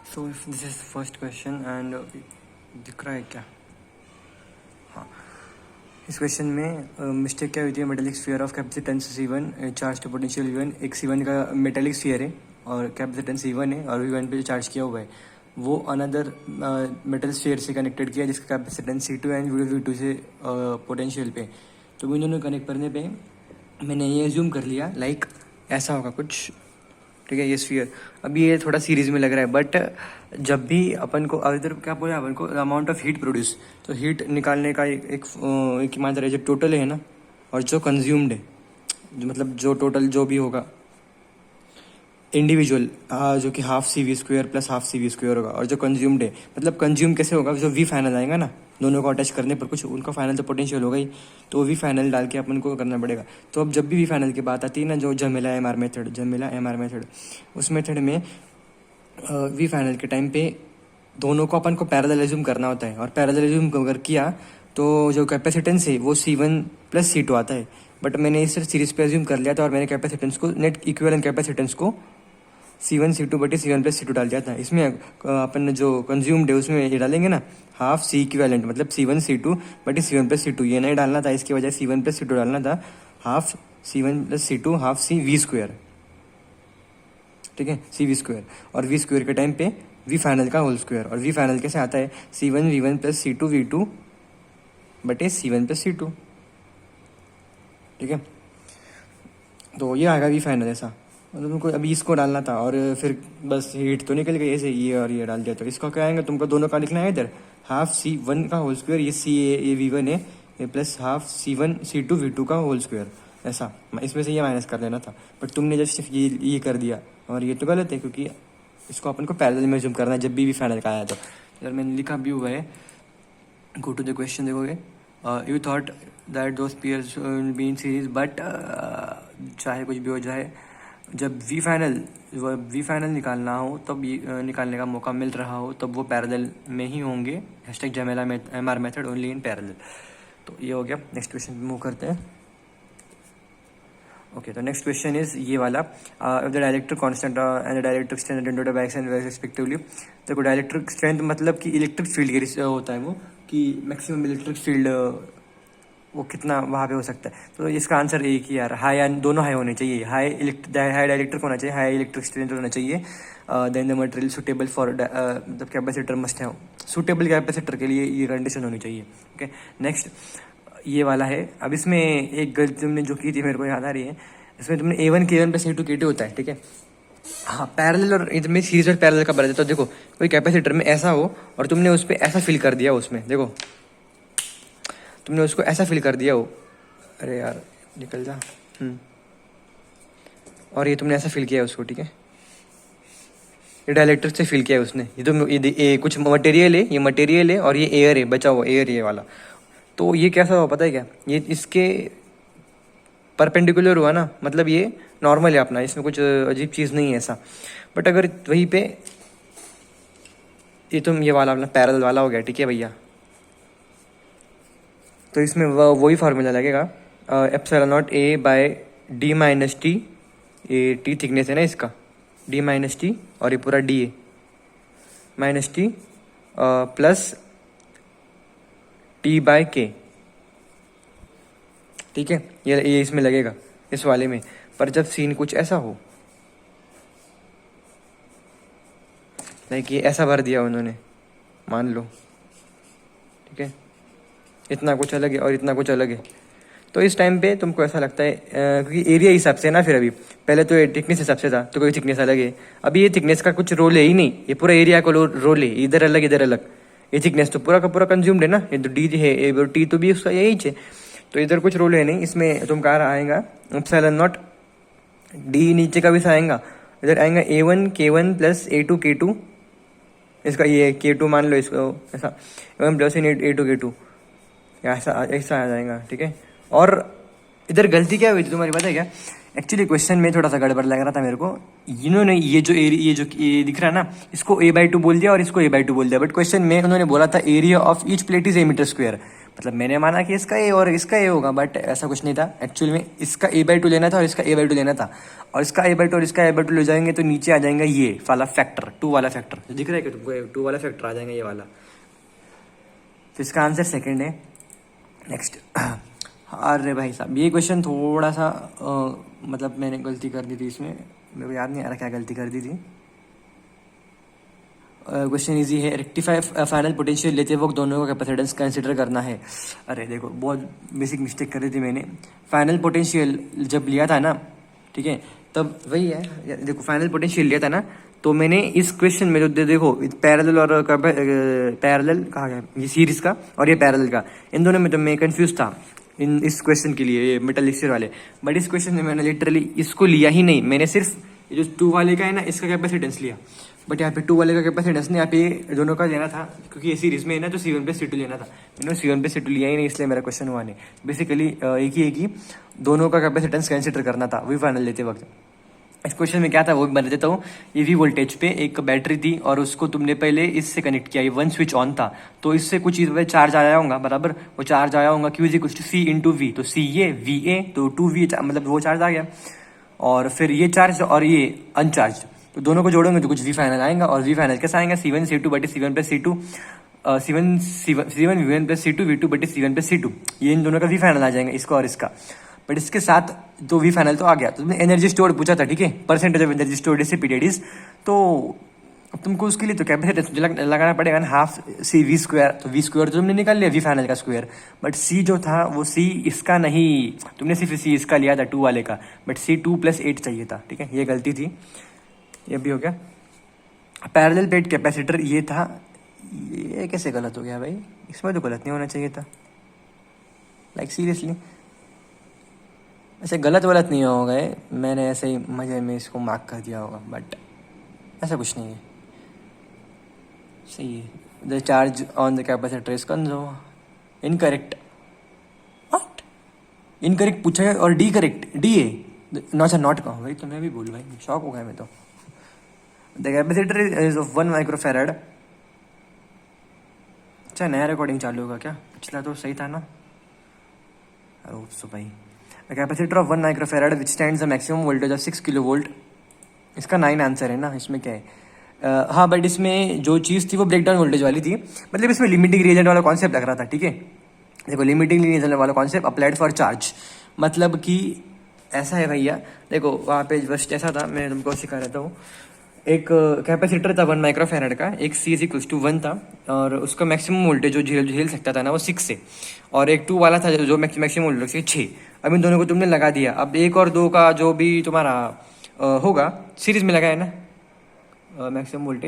So if this is first question and दिख रहा है क्या? हाँ, इस क्वेश्चन में मिस्टेक क्या हुई थी? Metallic sphere of capacitance C1 charge to potential V1, एक C1 का मेटेलिक स्फीयर है और कैपेसिटेंस C1 है और V1 पे जो चार्ज किया हुआ है वो अनदर मेटल स्फीयर से कनेक्टेड किया जिसका कैपेसिटेंस C2 एंड V2 से पोटेंशियल पे। तो इन दोनों कनेक्ट करने पे मैंने ये एज्यूम कर लिया लाइक ऐसा होगा कुछ, ठीक है। ये स्फीयर अभी ये थोड़ा सीरीज में लग रहा है, बट जब भी अपन को इधर क्या बोला अपन को अमाउंट ऑफ हीट प्रोड्यूस, तो हीट निकालने का एक मान रहा है जो टोटल है ना और जो कंज्यूम्ड है, जो मतलब जो टोटल जो भी होगा इंडिविजुअल जो कि half CV² plus half CV² होगा, और जो कंज्यूम्ड है मतलब कंज्यूम कैसे होगा, जो V फाइनल आएगा ना दोनों को अटैच करने पर कुछ उनका फाइनल तो पोटेंशियल होगा ही, तो V फाइनल डाल के अपन को करना पड़ेगा। तो अब जब भी V फाइनल की बात आती है ना, जो जमेला MR मेथड, उस मेथड में V फाइनल के टाइम पे दोनों को अपन को पैरेललिज्म करना होता है, और पैरेललिज्म अगर किया तो जो कैपेसिटेंस है वो C1 प्लस C2 आता है। बट मैंने इस सीरीज पे एज्यूम कर लिया था और मैंने कैपेसिटेंस को नेट इक्विवेलेंट कैपेसिटेंस को C1 C2 बटे C1 प्लस C2 डाल दिया था। इसमें अपन जो कंज्यूम्ड है उसमें ये डालेंगे ना हाफ C इक्विवेलेंट, मतलब C1 C2 बटे C1 प्लस C2, ये नहीं डालना था, इसकी वजह C1 प्लस C2 डालना था, half C1 plus C2 half CV², ठीक है, CV²। और V² के टाइम पे V फाइनल का होल स्क्वायर, और V फाइनल कैसे आता है C1 V1 plus C2 V2 बटे C1 प्लस C2, ठीक है। तो ये आएगा V फाइनल ऐसा, मतलब तुमको अभी इसको डालना था और फिर बस हीट तो निकल गई ऐसे, ये और ये डाल दिया। तो इसका क्या आएगा, तुमको दोनों का लिखना है इधर हाफ C1 का होल स्क्वायर, ये C ये V1 है, ये plus half C1 C2 V2 का होल स्क्वायर, ऐसा इसमें से ये माइनस कर लेना था। बट तुमने जस्ट ये कर दिया, और ये तो गलत है क्योंकि इसको अपन को पैरेलल में जूम करना है जब भी फाइनल का आया। तो इधर मैंने लिखा भी हुआ है, गो टू द क्वेश्चन देखोगे, यू थॉट दैट दो spheres be in series, but चाहे कुछ भी हो जाए, जब V फाइनल निकालना हो तब निकालने का मौका मिल रहा हो तब वो पैरेलल में ही होंगे। #जमेला MR method only in parallel. तो ये हो गया। नेक्स्ट क्वेश्चन मूव करते हैं। ओके, तो नेक्स्ट क्वेश्चन इज ये वाला, the dielectric constant and the dielectric strength into the backs and respectively. देखो डायइलेक्ट्रिक स्ट्रेंथ मतलब कि इलेक्ट्रिक फील्ड के होता है वो, कि मैक्सिमम इलेक्ट्रिक फील्ड वो कितना वहाँ पे हो सकता है। तो इसका आंसर एक ही यार, हाई या दोनों हाई होने चाहिए, हाई डायइलेक्ट्रिक होना चाहिए, हाई इलेक्ट्रिक स्ट्रेंथ होना चाहिए। Then the material suitable for मतलब कैपेसिटर मस्ट है, सुटेबल कैपेसिटर के लिए ये कंडीशन होनी चाहिए। ओके, नेक्स्ट ये वाला है। अब इसमें एक गलती तुमने जो की थी मेरे को याद आ रही है, इसमें तुमने A1 K1 plus A2 K2 होता है, ठीक है। हाँ, पैरेलल और इसमें सीरीज और पैरेलल का बता देता हूँ। देखो कोई कैपेसिटर में ऐसा हो और तुमने उस पर ऐसा फिल कर दिया, उसमें देखो तुमने उसको ऐसा फिल कर दिया हो, अरे यार निकल जा, और ये तुमने ऐसा फिल किया है उसको, ठीक है, ये डायइलेक्ट्रिक से फिल किया है उसने। ये तो ये कुछ मटेरियल है, ये मटेरियल है और ये एयर है, बचा हुआ एयर ये वाला। तो ये कैसा हुआ पता है क्या, ये इसके परपेंडिकुलर हुआ ना, मतलब ये नॉर्मल है अपना, इसमें कुछ अजीब चीज़ नहीं है ऐसा। बट अगर वहीं पे ये तुम ये वाला अपना पैरेलल वाला हो गया, ठीक है भैया, तो इसमें वही फार्मूला लगेगा, ε0 A/d माइनस टी, ये टी थिकनेस है ना इसका, d माइनस टी, और ये पूरा d है माइनस टी प्लस T/K, ठीक है। ये इसमें लगेगा इस वाले में। पर जब सीन कुछ ऐसा हो, लाइक ये ऐसा भर दिया उन्होंने, मान लो, ठीक है, इतना कुछ अलग है और इतना कुछ अलग है, तो इस टाइम पे तुमको ऐसा लगता है क्योंकि एरिया हिसाब से ना, फिर अभी पहले तो ये थिकनेस हिसाब से था तो कोई थिकनेस अलग है, अभी ये थिकनेस का कुछ रोल है ही नहीं, ये पूरा एरिया का रोल है, इधर अलग इधर अलग। ये थिकनेस तो पूरा का पूरा कंज्यूम्ड है ना, ये तो डी है, ये टी तो भी उसका यही है, तो इधर कुछ रोल है नहीं इसमें। तुम कहाँ आएगा ε0 डी, नीचे का भी आएगा, इधर आएगा A1 K1 plus A2 K2, इसका ये K2 मान लो इसको ऐसा, A1 प्लस A2 K2, ऐसा ऐसा आ जाएगा, ठीक है। और इधर गलती क्या हुई थी तुम्हारी पता है क्या, एक्चुअली क्वेश्चन में थोड़ा सा गड़बड़ लग रहा था मेरे को, इन्होंने ये जो ये दिख रहा है ना, इसको A/2 बोल दिया और इसको A/2 बोल दिया, बट क्वेश्चन में उन्होंने बोला था area of each plate is A metre square, मतलब मैंने माना कि इसका ए और इसका ए होगा, बट ऐसा कुछ नहीं था। एक्चुअली में इसका a/2 लेना था और इसका a/2 लेना था, और इसका a/2 और इसका a/2 ले जाएंगे तो नीचे आ जाएगा ये वाला फैक्टर, 2 वाला फैक्टर दिख रहा है कि तुमको, 2 वाला फैक्टर आ जाएगा ये वाला। तो इसका आंसर सेकंड है। नेक्स्ट, अरे भाई साहब ये क्वेश्चन थोड़ा सा मतलब मैंने गलती कर दी थी इसमें, मेरे को याद नहीं आ रहा क्या गलती कर दी थी। क्वेश्चन इजी है, रेक्टिफाई फाइनल पोटेंशियल लेते वक्त दोनों का कैपेसिटेंस कंसिडर करना है। अरे देखो बहुत बेसिक मिस्टेक कर दी थी मैंने। फाइनल पोटेंशियल जब लिया था ना, ठीक है, तब वही है, देखो फाइनल पोटेंशियल लिया था ना, तो मैंने इस क्वेश्चन में जो देखो पैरेलल और पैरेलल कहा गया, ये सीरीज का और ये पैरेलल का, इन दोनों में तो मैं कंफ्यूज था इन इस क्वेश्चन के लिए, ये मेटल इक्सियर वाले। बट इस क्वेश्चन में मैंने लिटरली इसको लिया ही नहीं, मैंने सिर्फ ये जो 2 वाले का है ना इसका कैपेसिटेंस लिया। बट यहाँ पे 2 वाले का कैपेसिटेंस नहीं, यहाँ पे दोनों का लेना था, क्योंकि ये सीरीज में है ना, तो C1+C2 लेना था। मैंने C1+C2 लिया ही नहीं, इसलिए मेरा क्वेश्चन हुआ नहीं। बेसिकली एक ही दोनों का कैपेसिटेंस कंसिडर करना था वी फाइनल लेते वक्त। इस क्वेश्चन में क्या था वो भी बता देता हूँ। ये वी वोल्टेज पे एक बैटरी थी और उसको तुमने पहले इससे कनेक्ट किया, ये 1 स्विच ऑन था, तो इससे कुछ चीज़ चार्ज आया होगा, बराबर, वो चार्ज आया होगा Q = C/V, तो C ये VA, तो 2V मतलब वो चार्ज आ गया, और फिर ये चार्ज और ये अनचार्ज, तो दोनों को जोड़ोगे तो कुछ वी फाइनल आएगा। और वी फाइनल कैसा आएगा, C1C2 बटे C1+C2, C1 V1+C2 V2 बटे C1+C2, ये इन दोनों का वी फाइनल आ जाएगा, इसका और इसका। बट इसके साथ तो वी फाइनल तो आ गया। तो तुमने एनर्जी स्टोर पूछा था, ठीक है, percentage of energy store dissipated is, तो अब तुमको उसके लिए तो कैपेसिटेंस लगाना पड़ेगा ना, हाफ CV², तो V² तो तुमने निकाल लिया वी फाइनल का स्क्वायर, बट C जो था वो C इसका नहीं, तुमने सिर्फ C इसका लिया था 2 वाले का, बट C 2+8 चाहिए था, ठीक है, ये गलती थी, ये भी हो गया। पैरेलल प्लेट कैपेसिटर ये था, ये कैसे गलत हो गया भाई, इसमें तो गलत नहीं होना चाहिए था, लाइक सीरियसली। ऐसे गलत नहीं होगा, मैंने ऐसे ही मजे में इसको मार्क कर दिया होगा, बट ऐसा कुछ नहीं है, सही है। The charge on the capacitor is conserve, incorrect, what, incorrect पूछा है और डी करेक्ट, डी है नॉट कहूँ भाई, तो मैं भी बोल भाई, शॉक हो गया मैं तो। The capacitor is of 1 microfarad. अच्छा नया रिकॉर्डिंग चालू होगा क्या, पिछला तो सही था ना, सो भाई। A capacitor of 1 microfarad withstands the maximum voltage of 6 kilovolt। इसका 9 आंसर है ना, इसमें क्या है। हाँ बट इसमें जो चीज़ थी वो ब्रेक डाउन वोल्टेज वाली थी, मतलब इसमें लिमिटिंग रीजन वाला कॉन्सेप्ट लग रहा था, ठीक है। देखो लिमिटिंग रीजन वाला कॉन्सेप्ट अप्लाइड फॉर चार्ज, मतलब कि ऐसा है भैया, देखो वहाँ पे बस ऐसा था, मैं तुमको सिखा रहता हूँ। एक कैपेसिटर था 1 माइक्रोफैराड का, एक C = 1 था, और उसका मैक्सिमम वोल्टेज जो झेल सकता था ना वो 6 से, और एक 2 वाला था जो मैक्सिमम वोल्टेज 6। अब इन दोनों को तुमने लगा दिया, अब 1 और 2 का जो भी तुम्हारा होगा सीरीज में लगाया ना मैक्सिमम वोल्टेज,